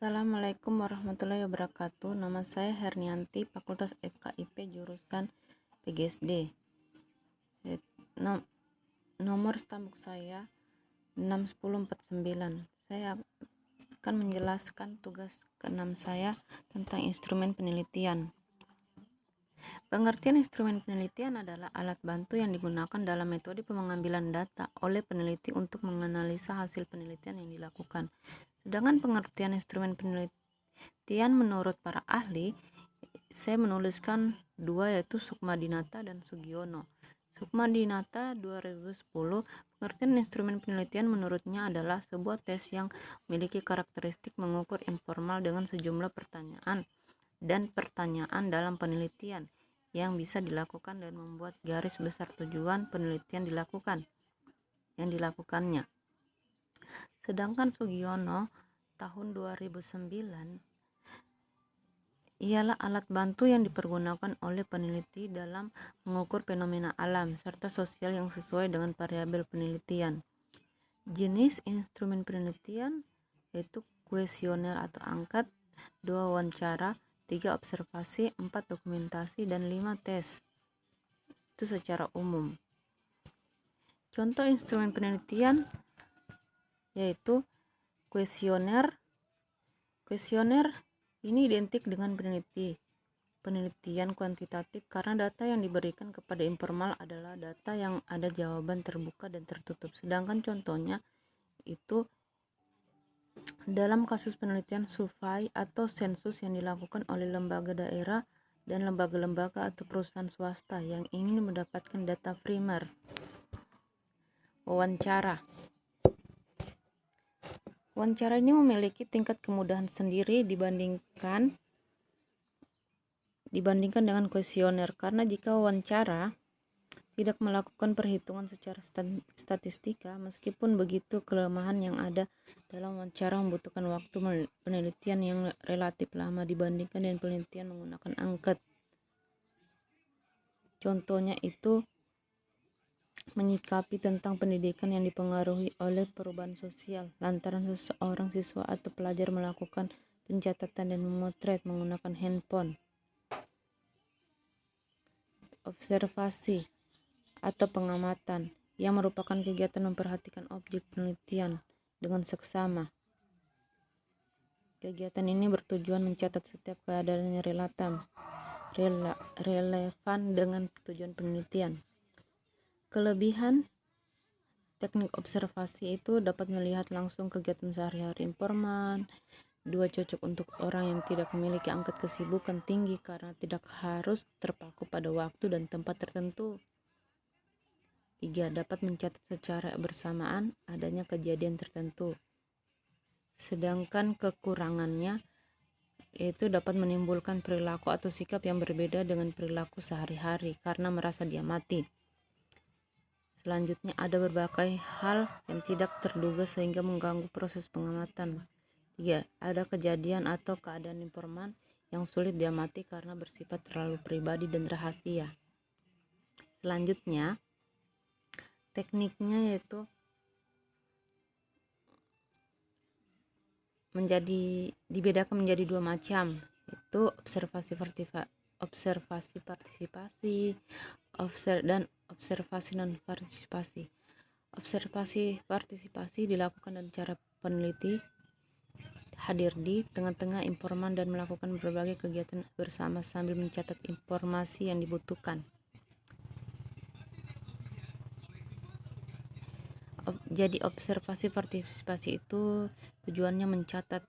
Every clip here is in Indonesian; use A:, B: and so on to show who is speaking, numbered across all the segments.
A: Assalamualaikum warahmatullahi wabarakatuh. Nama saya Hernianti, Fakultas FKIP, jurusan PGSD. Nomor stambuk saya 61049. Saya akan menjelaskan tugas ke-6 saya tentang instrumen penelitian. Pengertian instrumen penelitian adalah alat bantu yang digunakan dalam metode pengambilan data oleh peneliti untuk menganalisa hasil penelitian yang dilakukan. Sedangkan pengertian instrumen penelitian menurut para ahli, saya menuliskan dua, yaitu Sukmadinata dan Sugiono. Sukmadinata 2010, pengertian instrumen penelitian menurutnya adalah sebuah tes yang memiliki karakteristik mengukur informal dengan sejumlah pertanyaan dan pertanyaan dalam penelitian yang bisa dilakukan dan membuat garis besar tujuan penelitian yang dilakukannya. Sedangkan Sugiono tahun 2009 ialah alat bantu yang dipergunakan oleh peneliti dalam mengukur fenomena alam serta sosial yang sesuai dengan variabel penelitian. Jenis instrumen penelitian yaitu kuesioner atau angket, 2 wawancara, 3 observasi, 4 dokumentasi, dan 5 tes. Itu secara umum. Contoh instrumen penelitian yaitu kuesioner. Kuesioner ini identik dengan penelitian kuantitatif karena data yang diberikan kepada informal adalah data yang ada jawaban terbuka dan tertutup. Sedangkan contohnya itu dalam kasus penelitian survei atau sensus yang dilakukan oleh lembaga daerah dan lembaga-lembaga atau perusahaan swasta yang ingin mendapatkan data primer. Wawancara ini memiliki tingkat kemudahan sendiri dibandingkan dengan kuesioner, karena jika wawancara tidak melakukan perhitungan secara statistika, meskipun begitu kelemahan yang ada dalam wawancara membutuhkan waktu penelitian yang relatif lama dibandingkan dengan penelitian menggunakan angket. Contohnya itu menyikapi tentang pendidikan yang dipengaruhi oleh perubahan sosial lantaran seseorang siswa atau pelajar melakukan pencatatan dan memotret menggunakan handphone. Observasi atau pengamatan yang merupakan kegiatan memperhatikan objek penelitian dengan seksama. Kegiatan ini bertujuan mencatat setiap keadaan yang relevan dengan tujuan penelitian. Kelebihan teknik observasi itu dapat melihat langsung kegiatan sehari-hari informan. 2, cocok untuk orang yang tidak memiliki angkat kesibukan tinggi karena tidak harus terpaku pada waktu dan tempat tertentu. 3, dapat mencatat secara bersamaan adanya kejadian tertentu. Sedangkan kekurangannya yaitu dapat menimbulkan perilaku atau sikap yang berbeda dengan perilaku sehari-hari karena merasa diamati. Selanjutnya ada berbagai hal yang tidak terduga sehingga mengganggu proses pengamatan. 3, ada kejadian atau keadaan informan yang sulit diamati karena bersifat terlalu pribadi dan rahasia. Selanjutnya, tekniknya yaitu dibedakan menjadi 2 macam, yaitu observasi partisipasi dan observasi non partisipasi. Observasi partisipasi dilakukan dengan cara peneliti hadir di tengah-tengah informan dan melakukan berbagai kegiatan bersama sambil mencatat informasi yang dibutuhkan. Jadi observasi partisipasi itu tujuannya mencatat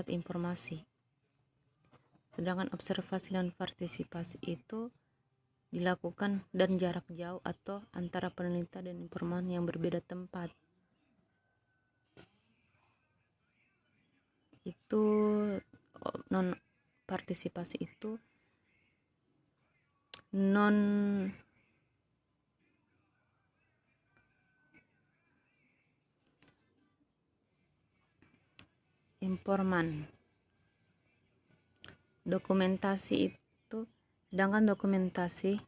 A: informasi. Sedangkan observasi dan partisipasi itu dilakukan dan jarak jauh atau antara peneliti dan informan yang berbeda tempat. Itu non partisipasi itu non informan. Sedangkan dokumentasi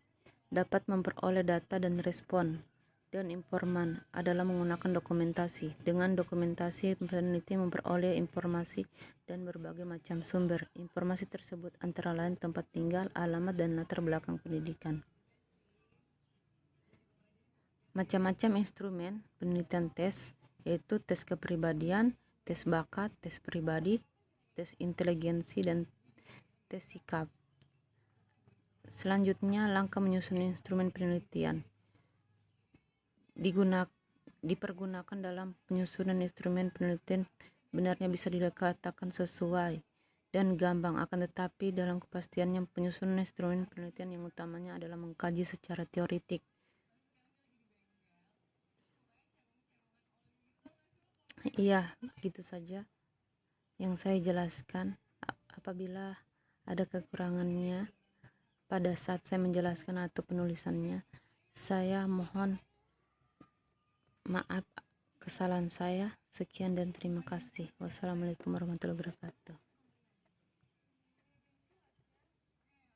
A: dapat memperoleh data dan respon. dan informan adalah menggunakan dokumentasi. Dengan dokumentasi, peneliti memperoleh informasi dan berbagai macam sumber. Informasi tersebut antara lain tempat tinggal, alamat, dan latar belakang pendidikan. Macam-macam instrumen penelitian tes, yaitu tes kepribadian, tes bakat, tes pribadi, tes inteligensi, dan tes sikap. Selanjutnya, langkah menyusun instrumen penelitian. Dipergunakan dalam penyusunan instrumen penelitian benarnya bisa dikatakan sesuai dan gampang, akan tetapi dalam kepastiannya penyusunan instrumen penelitian yang utamanya adalah mengkaji secara teoritik. Iya, gitu saja yang saya jelaskan. Apabila ada kekurangannya pada saat saya menjelaskan atau penulisannya, saya mohon maaf kesalahan saya. Sekian dan terima kasih. Wassalamualaikum warahmatullahi wabarakatuh.